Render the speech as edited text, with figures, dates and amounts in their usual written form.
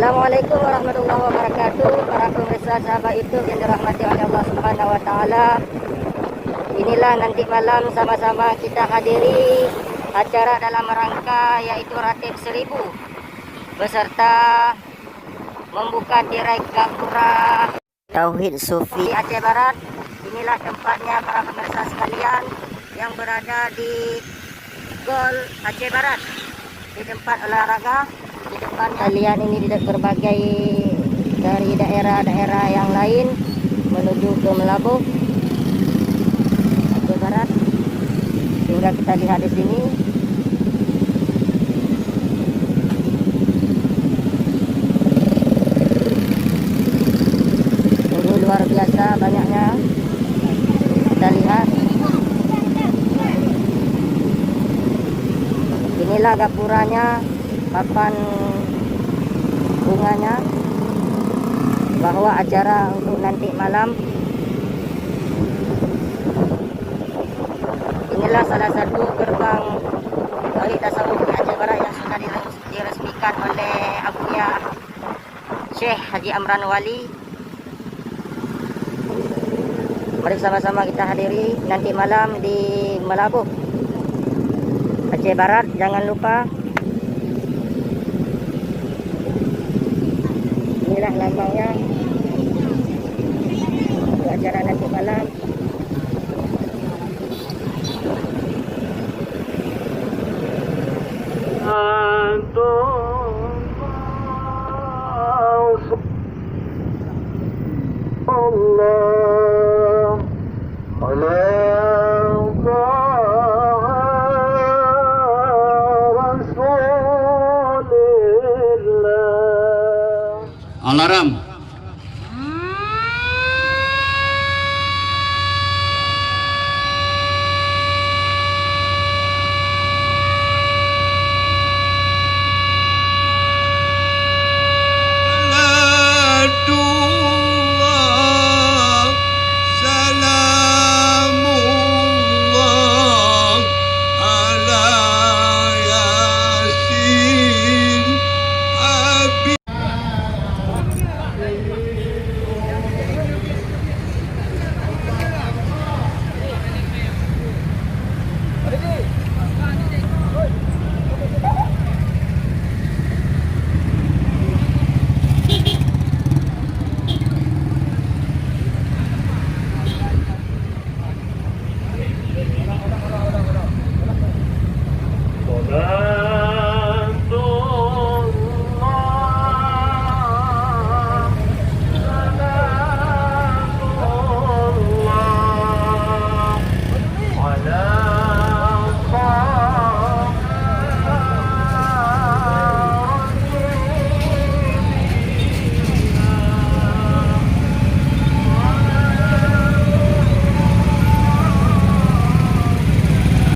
Assalamualaikum warahmatullahi wabarakatuh. Para pemirsa sahabat YouTube yang dirahmati oleh Allah Subhanahu wa taala. Inilah nanti malam sama-sama kita hadiri acara dalam rangka yaitu Ratib 1000 beserta membuka tirai gapura Tauhid Sufi Aceh Barat. Inilah tempatnya para pemirsa sekalian yang berada di Gol Aceh Barat, di tempat olahraga. Di depan kalian ini dari berbagai dari daerah-daerah yang lain menuju ke Melabuh Aceh Barat, sehingga kita lihat di sini sungguh luar biasa banyaknya. Kita lihat inilah gapuranya, papan bunganya, bahwa acara untuk nanti malam. Inilah salah satu gerbang Tauhid Tasawuf di Aceh Barat yang sudah diresmikan oleh Abuya Syekh Haji Amran Wali. Mari sama-sama kita hadiri nanti malam di Melabuh Aceh Barat. Jangan lupa, inilah lambangnya untuk acara nanti malam. Alarm.